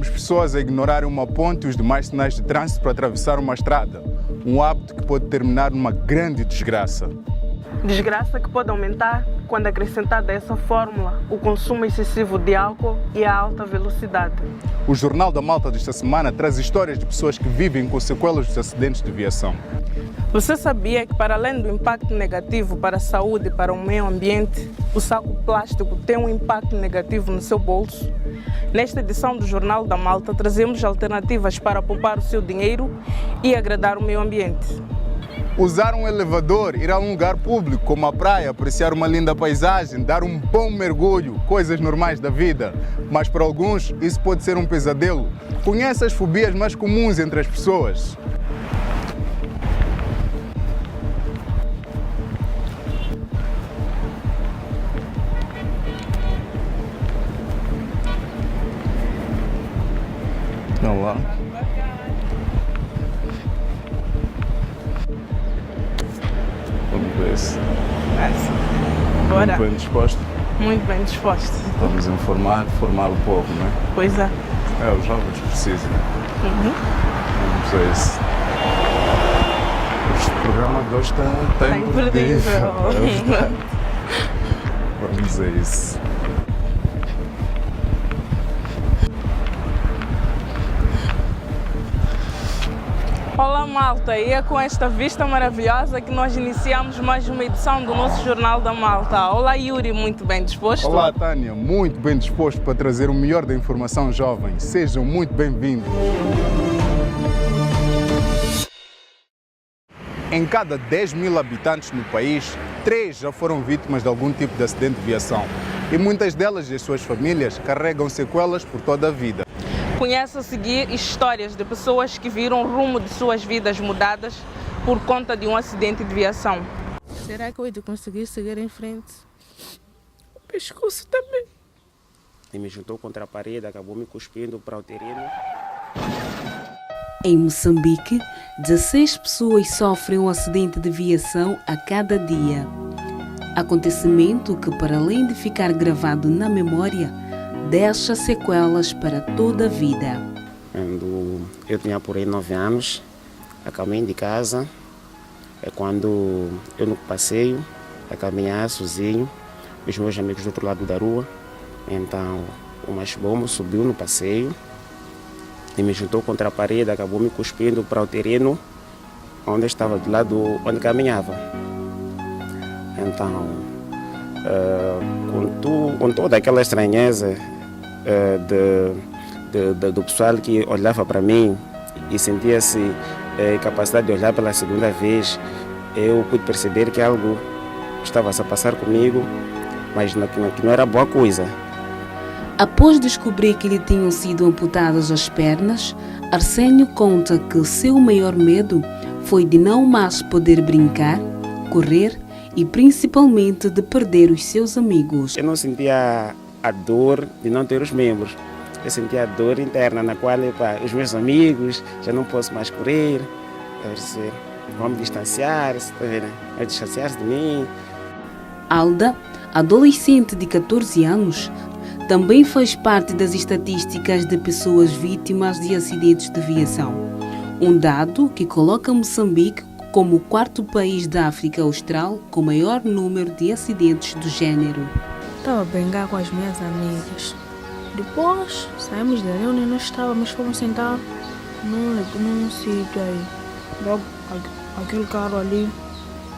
vemos pessoas a ignorarem uma ponte e os demais sinais de trânsito para atravessar uma estrada. Um hábito que pode terminar numa grande desgraça. Desgraça que pode aumentar quando acrescentada a essa fórmula o consumo excessivo de álcool e a alta velocidade. O Jornal da Malta desta semana traz histórias de pessoas que vivem com sequelas dos acidentes de viação. Você sabia que, para além do impacto negativo para a saúde e para o meio ambiente, o saco plástico tem um impacto negativo no seu bolso? Nesta edição do Jornal da Malta, trazemos alternativas para poupar o seu dinheiro e agradar o meio ambiente. Usar um elevador, ir a um lugar público como a praia, apreciar uma linda paisagem, dar um bom mergulho, coisas normais da vida. Mas para alguns isso pode ser um pesadelo. Conhece as fobias mais comuns entre as pessoas? Vamos lá. Vamos ver se Bora. muito bem disposto. Muito bem disposto. Vamos formar o povo, não é? Pois é. Os jovens precisam. Vamos a isso. Este programa de hoje está imperdível. Vamos a isso. Olá Malta, e é com esta vista maravilhosa que nós iniciamos mais uma edição do nosso Jornal da Malta. Olá Yuri, muito bem disposto? Olá Tânia, muito bem disposto para trazer o melhor da informação jovem. Sejam muito bem-vindos. Em cada 10 mil habitantes no país, 3 já foram vítimas de algum tipo de acidente de viação. E muitas delas e as suas famílias carregam sequelas por toda a vida. Conhece a seguir histórias de pessoas que viram o rumo de suas vidas mudadas por conta de um acidente de viação. Será que eu ia conseguir seguir em frente? O pescoço também. E me juntou contra a parede, acabou me cuspindo para o terreno. Em Moçambique, 16 pessoas sofrem um acidente de viação a cada dia. Acontecimento que, para além de ficar gravado na memória, deixa sequelas para toda a vida. Quando eu tinha por aí 9 anos, a caminho de casa, é quando eu no passeio, a caminhar sozinho, os meus amigos do outro lado da rua. Então, o machibombo subiu no passeio e me juntou contra a parede, acabou me cuspindo para o terreno onde eu estava, do lado onde caminhava. Então, com toda aquela estranheza do pessoal que olhava para mim e sentia-se capacidade de olhar pela segunda vez, eu pude perceber que algo estava a se passar comigo, mas que não era boa coisa. Após descobrir que lhe tinham sido amputadas as pernas, Arsénio conta que o seu maior medo foi de não mais poder brincar, correr e principalmente de perder os seus amigos. Eu não sentia a dor de não ter os membros. Eu sentia a dor interna na qual os meus amigos, já não posso mais correr, vão me distanciar-se, vai distanciar-se de mim. Alda, adolescente de 14 anos, também faz parte das estatísticas de pessoas vítimas de acidentes de viação. Um dado que coloca Moçambique como o 4º país da África Austral com maior número de acidentes do gênero. Estava a brincar com as minhas amigas. Depois saímos da reunião e nós fomos sentar num sítio aí. Logo aquele carro ali,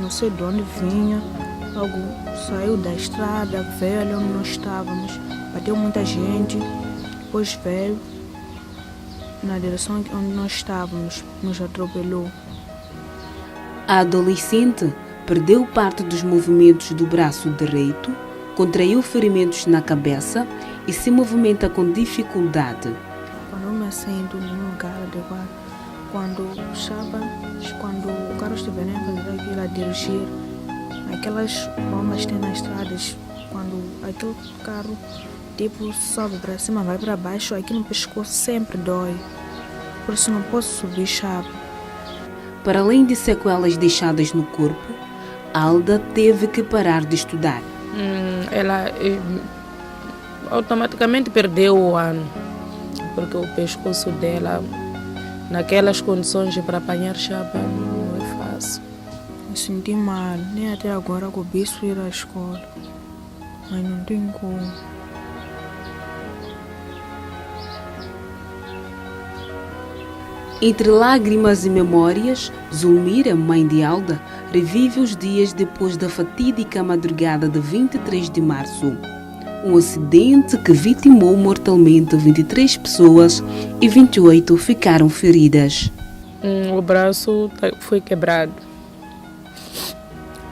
não sei de onde vinha, logo saiu da estrada, veio ali onde nós estávamos, bateu muita gente, depois veio na direção onde nós estávamos, nos atropelou. A adolescente perdeu parte dos movimentos do braço direito, contraiu ferimentos na cabeça e se movimenta com dificuldade. Quando eu me assento num lugar adequado, quando o carro estiver a fazer aquilo, a dirigir, aquelas bombas que tem nas estradas, quando aquele carro sobe para cima, vai para baixo, aqui no pescoço sempre dói. Por isso não posso subir chave. Para além de sequelas deixadas no corpo, Alda teve que parar de estudar. Ela automaticamente perdeu o ano. porque o pescoço dela, naquelas condições para apanhar chapa, não é fácil. Me senti mal, nem até agora que o bispo ir à escola. Mas não tem como. Entre lágrimas e memórias, Zulmira, mãe de Alda, revive os dias depois da fatídica madrugada de 23 de março. Um acidente que vitimou mortalmente 23 pessoas e 28 ficaram feridas. O braço foi quebrado.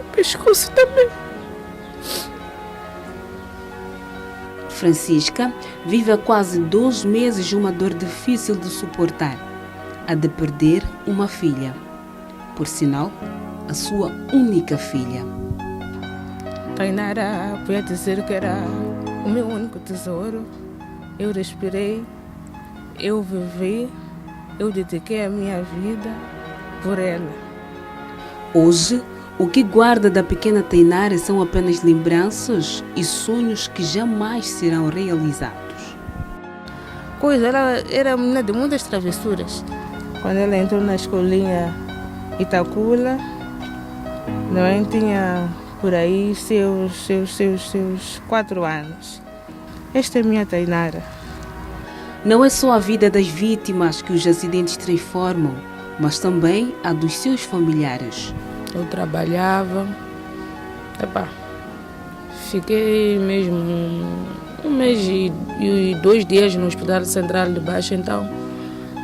O pescoço também. Francisca vive há quase 2 meses uma dor difícil de suportar, a de perder uma filha. Por sinal, a sua única filha. Tainara, podia dizer que era o meu único tesouro. Eu respirei, eu vivi, eu dediquei a minha vida por ela. Hoje, o que guarda da pequena Tainara são apenas lembranças e sonhos que jamais serão realizados. Ela era menina de muitas travessuras. Quando ela entrou na escolinha Itacula, não tinha por aí seus 4 anos. Esta é minha Tainara. Não é só a vida das vítimas que os acidentes transformam, mas também a dos seus familiares. Eu trabalhava, fiquei mesmo 1 mês e 2 dias no Hospital Central de Baixo, então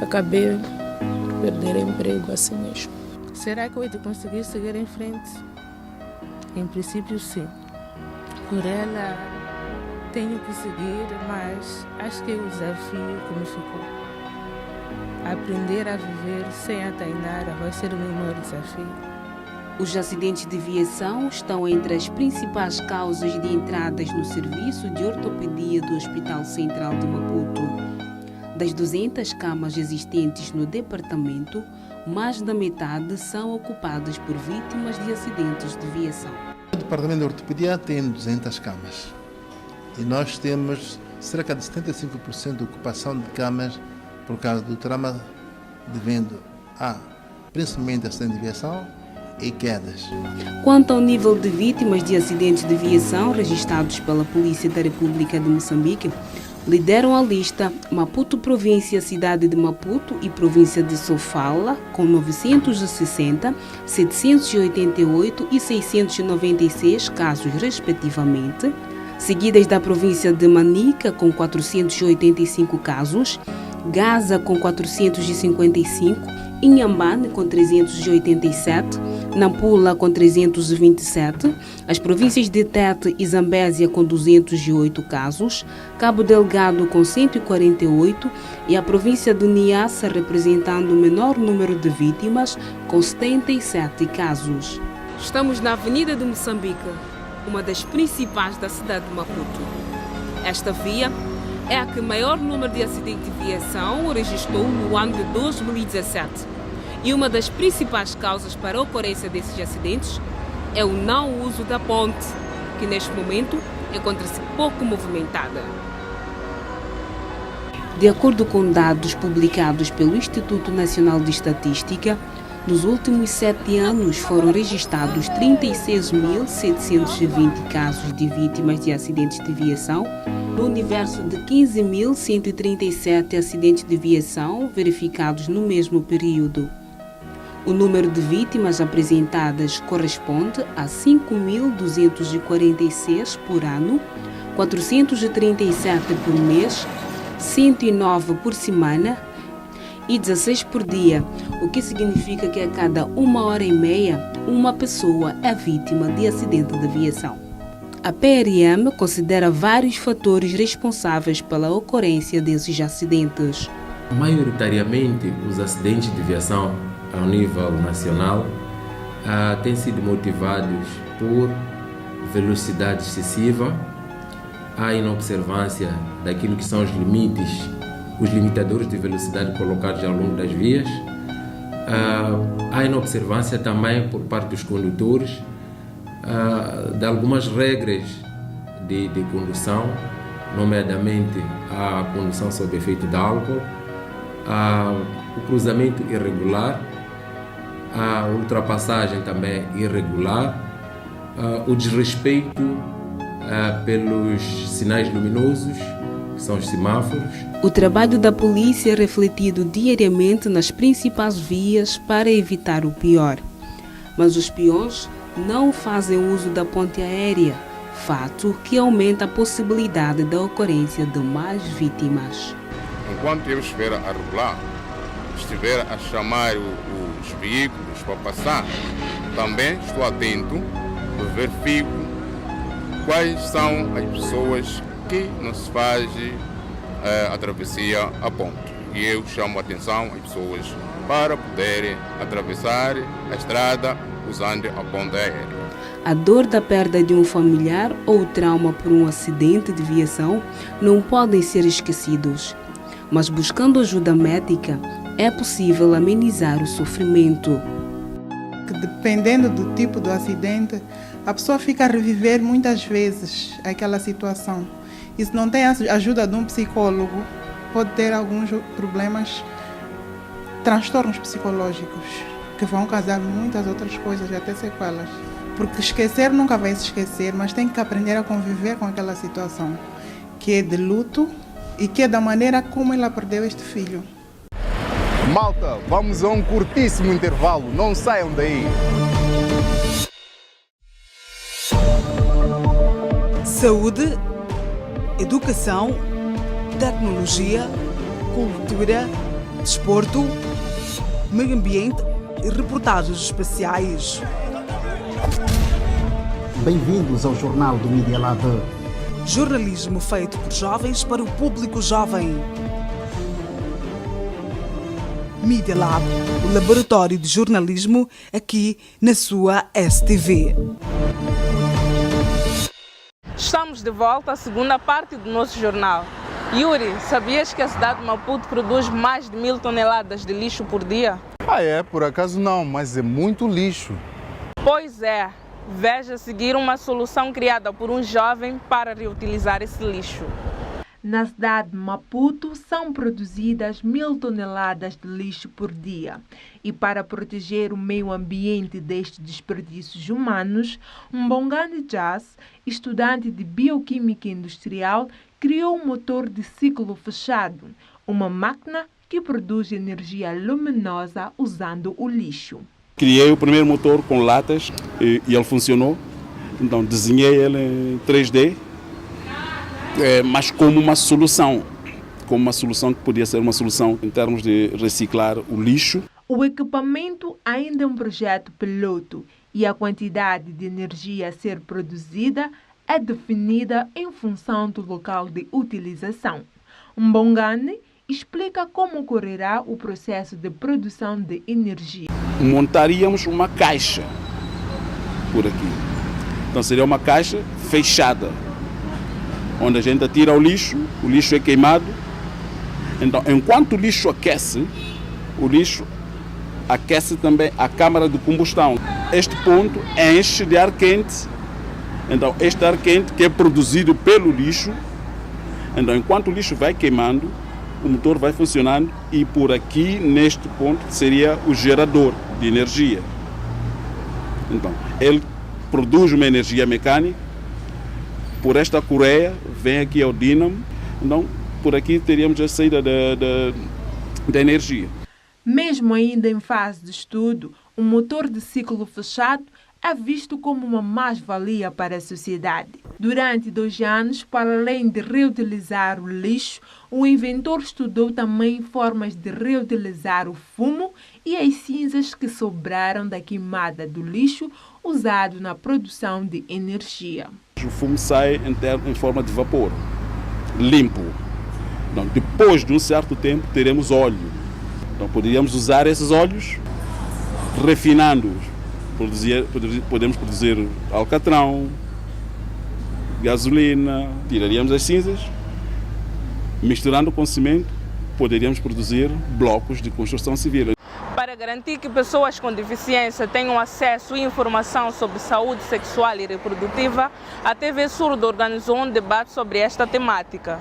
acabei por perder emprego assim mesmo. Será que eu vou conseguir seguir em frente? Em princípio, sim. Por ela, tenho que seguir, mas acho que é o desafio que me ficou. Aprender a viver sem a Tainara vai ser o meu maior desafio. Os acidentes de viação estão entre as principais causas de entradas no serviço de ortopedia do Hospital Central de Maputo. Das 200 camas existentes no departamento, mais da metade são ocupadas por vítimas de acidentes de viação. O departamento de ortopedia tem 200 camas e nós temos cerca de 75% de ocupação de camas por causa do trauma devendo a principalmente acidente de viação e quedas. Quanto ao nível de vítimas de acidentes de viação registrados pela Polícia da República de Moçambique, lideram a lista Maputo Província, Cidade de Maputo e Província de Sofala, com 960, 788 e 696 casos, respectivamente, seguidas da província de Manica, com 485 casos, Gaza, com 455, Inhambane, com 387, Nampula, com 327, as províncias de Tete e Zambésia, com 208 casos, Cabo Delgado, com 148 e a província de Niassa, representando o menor número de vítimas, com 77 casos. Estamos na Avenida de Moçambique, uma das principais da cidade de Maputo. Esta via é a que maior número de acidentes de viação registrou no ano de 2017. E uma das principais causas para a ocorrência desses acidentes é o não uso da ponte, que neste momento encontra-se pouco movimentada. De acordo com dados publicados pelo Instituto Nacional de Estatística, nos últimos 7 anos foram registrados 36.720 casos de vítimas de acidentes de viação, no universo de 15.137 acidentes de viação verificados no mesmo período. O número de vítimas apresentadas corresponde a 5.246 por ano, 437 por mês, 109 por semana e 16 por dia, o que significa que a cada 1h30, uma pessoa é vítima de acidente de viação. A PRM considera vários fatores responsáveis pela ocorrência desses acidentes. Maioritariamente, os acidentes de viação ao nível nacional têm sido motivados por velocidade excessiva, a inobservância daquilo que são os limites, os limitadores de velocidade colocados ao longo das vias, a inobservância também por parte dos condutores de algumas regras de condução nomeadamente a condução sob efeito de álcool, o cruzamento irregular, a ultrapassagem também irregular, o desrespeito pelos sinais luminosos, que são os semáforos. O trabalho da polícia é refletido diariamente nas principais vias para evitar o pior. Mas os peões não fazem uso da ponte aérea, fato que aumenta a possibilidade da ocorrência de mais vítimas. Enquanto eu estiver a regular, estiver a chamar os veículos para passar, também estou atento, verifico quais são as pessoas que não se faz a travessia a ponte. E eu chamo a atenção às pessoas para poderem atravessar a estrada usando a ponte aérea. A dor da perda de um familiar ou o trauma por um acidente de viação não podem ser esquecidos. Mas buscando ajuda médica, é possível amenizar o sofrimento. Dependendo do tipo do acidente, a pessoa fica a reviver muitas vezes aquela situação. E se não tem a ajuda de um psicólogo, pode ter alguns problemas, transtornos psicológicos, que vão causar muitas outras coisas, até sequelas. Porque esquecer nunca vai se esquecer, mas tem que aprender a conviver com aquela situação, que é de luto e que é da maneira como ela perdeu este filho. Malta, vamos a um curtíssimo intervalo, não saiam daí. Saúde, educação, tecnologia, cultura, desporto, meio ambiente e reportagens especiais. Bem-vindos ao Jornal do Media Lab. Jornalismo feito por jovens para o público jovem. Media Lab, o laboratório de jornalismo aqui na sua STV. Estamos de volta à segunda parte do nosso jornal. Yuri, sabias que a cidade de Maputo produz mais de 1000 toneladas de lixo por dia? Por acaso não, mas é muito lixo. Pois é. Veja a seguir uma solução criada por um jovem para reutilizar esse lixo. Na cidade de Maputo são produzidas 1000 toneladas de lixo por dia. E para proteger o meio ambiente destes desperdícios humanos, Mbongani Jazz, estudante de Bioquímica Industrial, criou um motor de ciclo fechado, uma máquina que produz energia luminosa usando o lixo. Criei o primeiro motor com latas e ele funcionou. Então desenhei ele em 3D, mas como uma solução que podia ser uma solução em termos de reciclar o lixo. O equipamento ainda é um projeto piloto e a quantidade de energia a ser produzida é definida em função do local de utilização. Mbongani explica como ocorrerá o processo de produção de energia. Montaríamos uma caixa por aqui. Então seria uma caixa fechada, onde a gente atira o lixo é queimado. Então, enquanto o lixo aquece também a câmara de combustão. Este ponto enche de ar quente. Então, este ar quente que é produzido pelo lixo, então, enquanto o lixo vai queimando, o motor vai funcionando e por aqui, neste ponto, seria o gerador de energia. Então, ele produz uma energia mecânica, por esta correia vem aqui ao dínamo, então por aqui teríamos a saída da energia. Mesmo ainda em fase de estudo, o motor de ciclo fechado é visto como uma mais-valia para a sociedade. Durante 2 anos, para além de reutilizar o lixo, o inventor estudou também formas de reutilizar o fumo e as cinzas que sobraram da queimada do lixo usado na produção de energia. O fumo sai em forma de vapor, limpo. Então, depois de um certo tempo, teremos óleo. Então, poderíamos usar esses óleos, refinando-os. Podemos produzir alcatrão, gasolina, tiraríamos as cinzas, misturando com cimento, poderíamos produzir blocos de construção civil. Para garantir que pessoas com deficiência tenham acesso e informação sobre saúde sexual e reprodutiva, a TV Surdo organizou um debate sobre esta temática.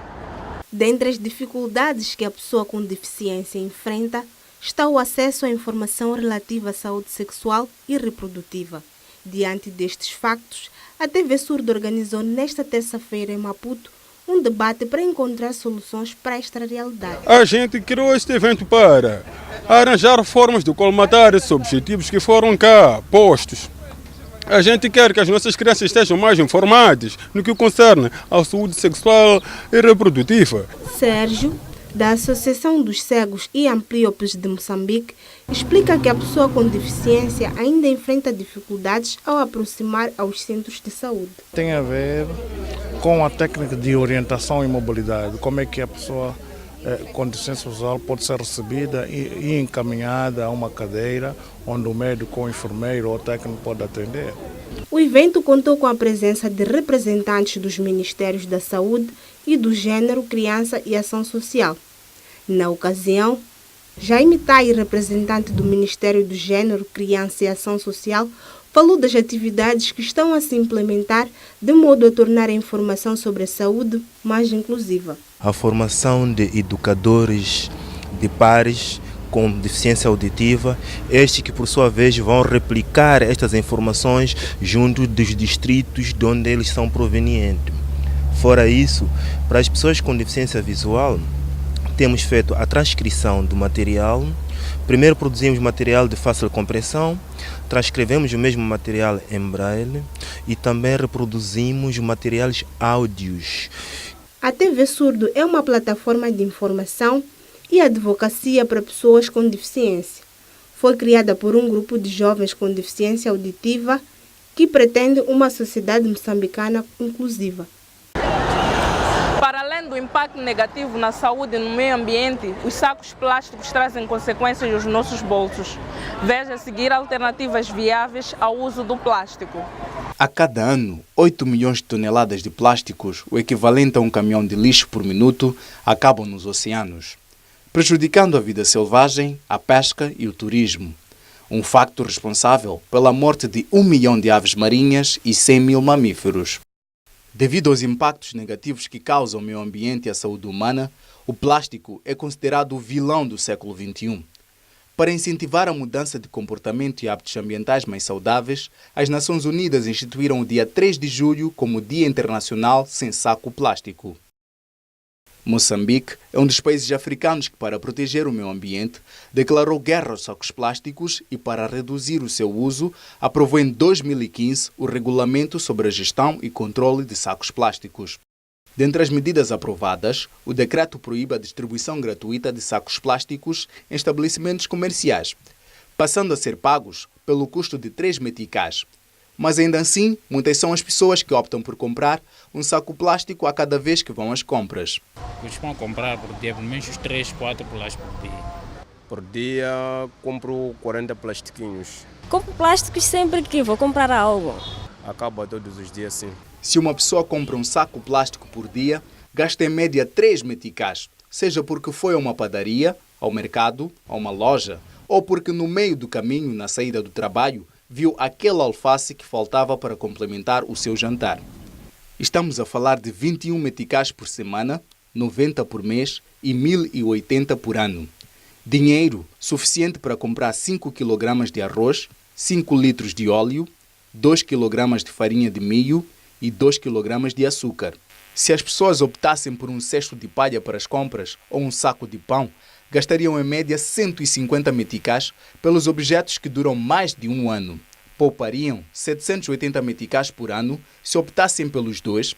Dentre as dificuldades que a pessoa com deficiência enfrenta, está o acesso à informação relativa à saúde sexual e reprodutiva. Diante destes factos, a TV Surdo organizou nesta terça-feira em Maputo um debate para encontrar soluções para esta realidade. A gente criou este evento para arranjar formas de colmatar esses objetivos que foram cá postos. A gente quer que as nossas crianças estejam mais informadas no que concerne à saúde sexual e reprodutiva. Sérgio, da Associação dos Cegos e Amplíopes de Moçambique, explica que a pessoa com deficiência ainda enfrenta dificuldades ao aproximar aos centros de saúde. Tem a ver com a técnica de orientação e mobilidade, como é que a pessoa com deficiência visual pode ser recebida e encaminhada a uma cadeira onde o médico, o enfermeiro ou o técnico pode atender. O evento contou com a presença de representantes dos Ministérios da Saúde e do Gênero, Criança e Ação Social. Na ocasião, Jaime Tai, representante do Ministério do Gênero, Criança e Ação Social, falou das atividades que estão a se implementar de modo a tornar a informação sobre a saúde mais inclusiva. A formação de educadores de pares com deficiência auditiva, estes que por sua vez vão replicar estas informações junto dos distritos de onde eles são provenientes. Fora isso, para as pessoas com deficiência visual, temos feito a transcrição do material. Primeiro produzimos material de fácil compreensão, transcrevemos o mesmo material em braille e também reproduzimos materiais áudios. A TV Surdo é uma plataforma de informação e advocacia para pessoas com deficiência. Foi criada por um grupo de jovens com deficiência auditiva que pretende uma sociedade moçambicana inclusiva. Para além do impacto negativo na saúde e no meio ambiente, os sacos plásticos trazem consequências aos nossos bolsos. Veja a seguir alternativas viáveis ao uso do plástico. A cada ano, 8 milhões de toneladas de plásticos, o equivalente a um caminhão de lixo por minuto, acabam nos oceanos, prejudicando a vida selvagem, a pesca e o turismo. Um facto responsável pela morte de 1 milhão de aves marinhas e 100 mil mamíferos. Devido aos impactos negativos que causa ao meio ambiente e à saúde humana, o plástico é considerado o vilão do século XXI. Para incentivar a mudança de comportamento e hábitos ambientais mais saudáveis, as Nações Unidas instituíram o dia 3 de julho como Dia Internacional Sem Saco Plástico. Moçambique é um dos países africanos que, para proteger o meio ambiente, declarou guerra aos sacos plásticos e, para reduzir o seu uso, aprovou em 2015 o Regulamento sobre a Gestão e Controle de Sacos Plásticos. Dentre as medidas aprovadas, o decreto proíbe a distribuição gratuita de sacos plásticos em estabelecimentos comerciais, passando a ser pagos pelo custo de 3 meticais. Mas ainda assim, muitas são as pessoas que optam por comprar um saco plástico a cada vez que vão às compras. Costumam comprar por dia, pelo menos 3, 4 plásticos por dia. Por dia compro 40 plastiquinhos. Compro plásticos sempre que vou comprar algo. Acaba todos os dias, sim. Se uma pessoa compra um saco plástico por dia, gasta em média 3 meticais, seja porque foi a uma padaria, ao mercado, a uma loja, ou porque no meio do caminho, na saída do trabalho, viu aquele alface que faltava para complementar o seu jantar. Estamos a falar de 21 meticais por semana, 90 por mês e 1080 por ano. Dinheiro suficiente para comprar 5 kg de arroz, 5 litros de óleo, 2 kg de farinha de milho e 2 kg de açúcar. Se as pessoas optassem por um cesto de palha para as compras ou um saco de pão, gastariam em média 150 meticais pelos objetos que duram mais de um ano. Poupariam 780 meticais por ano se optassem pelos dois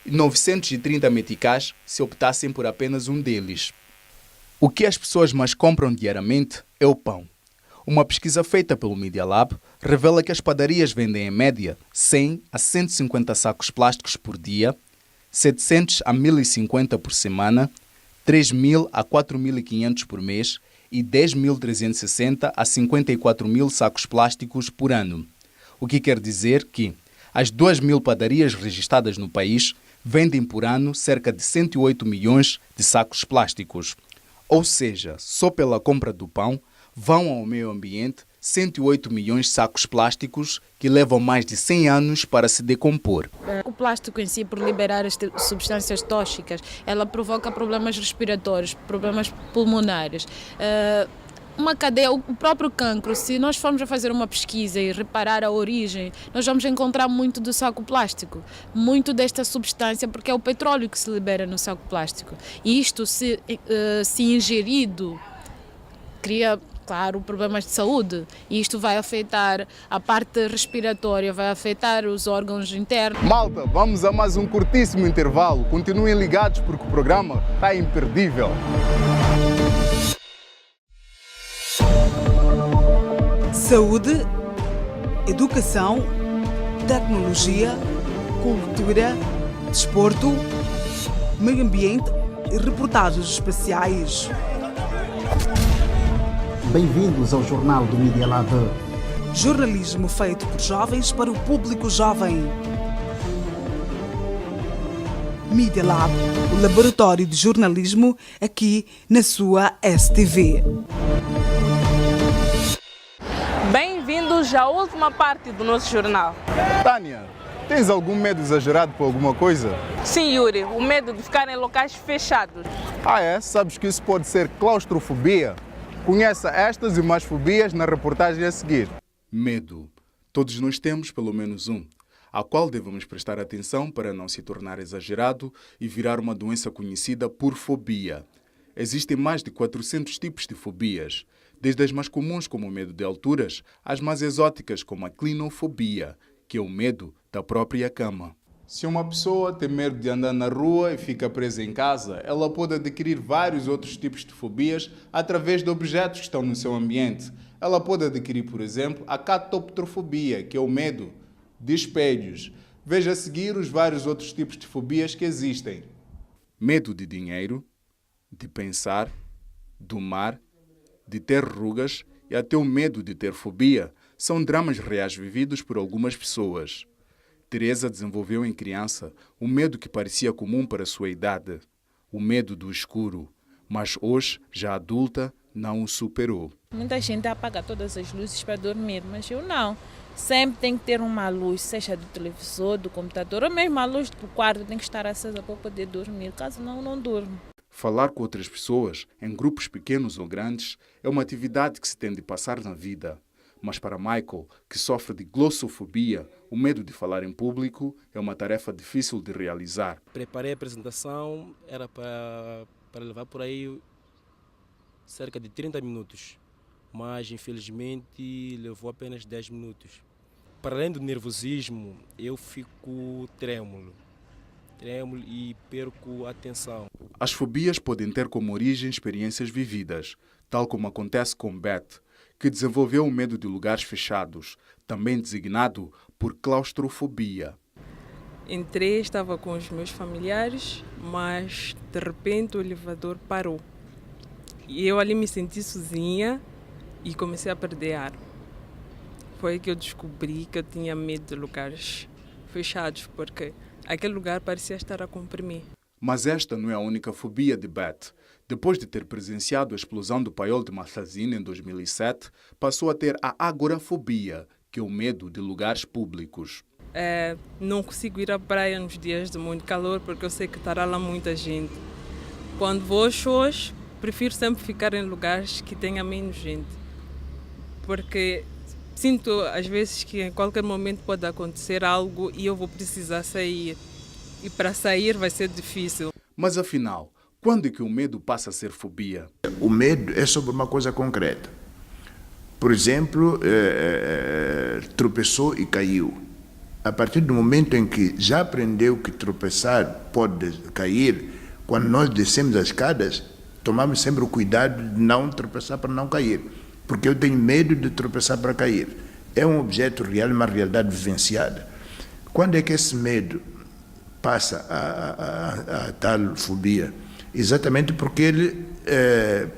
e 930 meticais se optassem por apenas um deles. O que as pessoas mais compram diariamente é o pão. Uma pesquisa feita pelo Media Lab revela que as padarias vendem em média 100 a 150 sacos plásticos por dia, 700 a 1050 por semana, 3.000 a 4.500 por mês e 10.360 a 54.000 sacos plásticos por ano. O que quer dizer que as 2.000 padarias registradas no país vendem por ano cerca de 108 milhões de sacos plásticos. Ou seja, só pela compra do pão, Vão ao meio ambiente 108 milhões de sacos plásticos que levam mais de 100 anos para se decompor. O plástico em si, por liberar as substâncias tóxicas, ela provoca problemas respiratórios, problemas pulmonares. Uma cadeia, o próprio cancro, se nós formos a fazer uma pesquisa e reparar a origem, nós vamos encontrar muito do saco plástico, muito desta substância, porque é o petróleo que se libera no saco plástico. E isto, se ingerido, cria, claro, problemas de saúde. E isto vai afetar a parte respiratória, vai afetar os órgãos internos. Malta, vamos a mais um curtíssimo intervalo. Continuem ligados porque o programa está imperdível. Saúde, educação, tecnologia, cultura, desporto, meio ambiente e reportagens especiais. Bem-vindos ao Jornal do Media Lab. Jornalismo feito por jovens para o público jovem. Media Lab, o laboratório de jornalismo aqui na sua STV. Bem-vindos à última parte do nosso jornal. Tânia, tens algum medo exagerado por alguma coisa? Sim, Yuri, o medo de ficar em locais fechados. Ah é? Sabes que isso pode ser claustrofobia? Conheça estas e mais fobias na reportagem a seguir. Medo. Todos nós temos pelo menos um, a qual devemos prestar atenção para não se tornar exagerado e virar uma doença conhecida por fobia. Existem mais de 400 tipos de fobias, desde as mais comuns como o medo de alturas, às mais exóticas como a clinofobia, que é o medo da própria cama. Se uma pessoa tem medo de andar na rua e fica presa em casa, ela pode adquirir vários outros tipos de fobias através de objetos que estão no seu ambiente. Ela pode adquirir, por exemplo, a catoptrofobia, que é o medo de espelhos. Veja a seguir os vários outros tipos de fobias que existem. Medo de dinheiro, de pensar, do mar, de ter rugas e até o medo de ter fobia são dramas reais vividos por algumas pessoas. Teresa desenvolveu em criança um medo que parecia comum para sua idade, o medo do escuro, mas hoje, já adulta, não o superou. Muita gente apaga todas as luzes para dormir, mas eu não. Sempre tem que ter uma luz, seja do televisor, do computador, ou mesmo a luz do quarto tem que estar acesa para poder dormir, caso não durmo. Falar com outras pessoas, em grupos pequenos ou grandes, é uma atividade que se tem de passar na vida. Mas para Michael, que sofre de glossofobia, o medo de falar em público é uma tarefa difícil de realizar. Preparei a apresentação, era para levar por aí cerca de 30 minutos, mas infelizmente levou apenas 10 minutos. Para além do nervosismo, eu fico trêmulo e perco a atenção. As fobias podem ter como origem experiências vividas, tal como acontece com Beth, que desenvolveu o medo de lugares fechados, também designado por claustrofobia. Entrei, estava com os meus familiares, mas de repente o elevador parou. E eu ali me senti sozinha e comecei a perder ar. Foi aí que eu descobri que eu tinha medo de lugares fechados, porque aquele lugar parecia estar a comprimir. Mas esta não é a única fobia de Beth. Depois de ter presenciado a explosão do paiol de Massazine em 2007, passou a ter a agorafobia, que é o medo de lugares públicos. Não consigo ir à praia nos dias de muito calor, porque eu sei que estará lá muita gente. Quando vou aos shows, prefiro sempre ficar em lugares que tenha menos gente, porque sinto às vezes que em qualquer momento pode acontecer algo e eu vou precisar sair. E para sair vai ser difícil. Mas afinal, quando é que o medo passa a ser fobia? O medo é sobre uma coisa concreta. Por exemplo, tropeçou e caiu. A partir do momento em que já aprendeu que tropeçar pode cair, quando nós descemos as escadas, tomamos sempre o cuidado de não tropeçar para não cair. Porque eu tenho medo de tropeçar para cair. É um objeto real, uma realidade vivenciada. Quando é que esse medo passa a tal fobia? Exatamente porque ele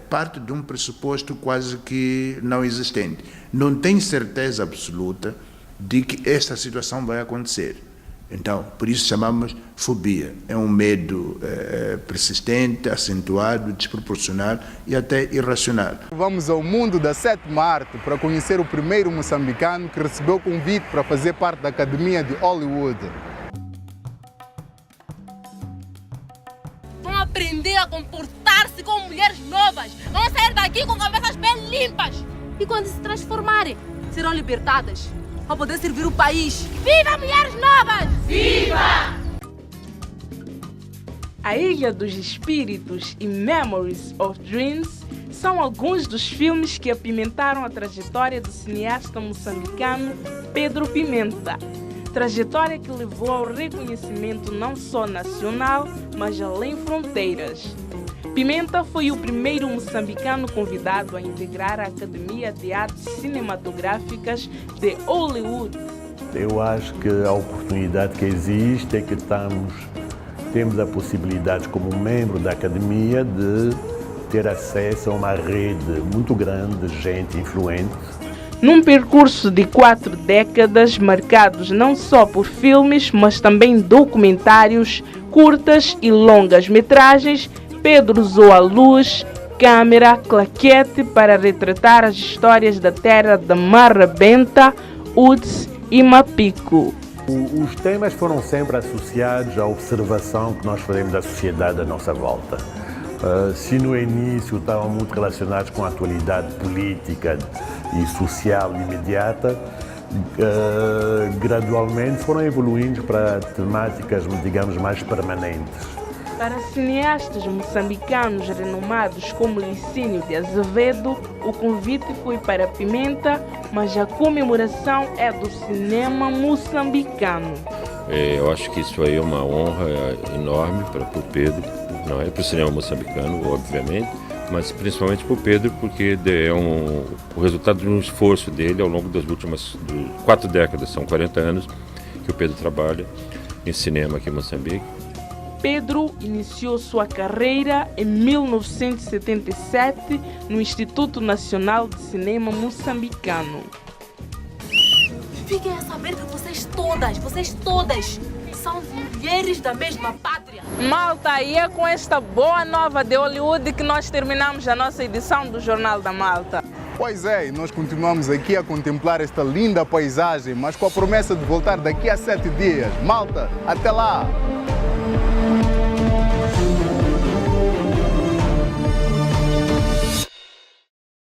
parte de um pressuposto quase que não existente. Não tem certeza absoluta de que esta situação vai acontecer. Então, por isso chamamos fobia. É um medo persistente, acentuado, desproporcional e até irracional. Vamos ao mundo da 7ª arte para conhecer o primeiro moçambicano que recebeu o convite para fazer parte da Academia de Hollywood. Vão aprender a comportar-se como mulheres novas. Vão sair daqui com cabeças bem limpas. E quando se transformarem, serão libertadas para poder servir o país. Viva mulheres novas! Viva! A Ilha dos Espíritos e Memories of Dreams são alguns dos filmes que apimentaram a trajetória do cineasta moçambicano Pedro Pimenta. Trajetória que levou ao reconhecimento não só nacional, mas além fronteiras. Pimenta foi o primeiro moçambicano convidado a integrar a Academia de Artes Cinematográficas de Hollywood. Eu acho que a oportunidade que existe é que temos a possibilidade, como membro da Academia, de ter acesso a uma rede muito grande de gente influente. Num percurso de 4 décadas, marcados não só por filmes, mas também documentários, curtas e longas metragens, Pedro usou a luz, câmera, claquete para retratar as histórias da terra de Marrabenta, Uds e Mapico. Os temas foram sempre associados à observação que nós fazemos da sociedade à nossa volta. Se no início estavam muito relacionados com a atualidade política e social imediata, gradualmente foram evoluindo para temáticas, digamos, mais permanentes. Para cineastas moçambicanos renomados como Licínio de Azevedo, o convite foi para Pimenta, mas a comemoração é do cinema moçambicano. Eu acho que isso aí é uma honra enorme para o Pedro, não é para o cinema moçambicano, obviamente, mas principalmente para o Pedro, porque é o resultado de um esforço dele ao longo das últimas 4 décadas, são 40 anos que o Pedro trabalha em cinema aqui em Moçambique. Pedro iniciou sua carreira em 1977 no Instituto Nacional de Cinema Moçambicano. Fiquem a saber que vocês todas, são mulheres da mesma pátria. Malta, e é com esta boa nova de Hollywood que nós terminamos a nossa edição do Jornal da Malta. Pois é, e nós continuamos aqui a contemplar esta linda paisagem, mas com a promessa de voltar daqui a 7 dias. Malta, até lá!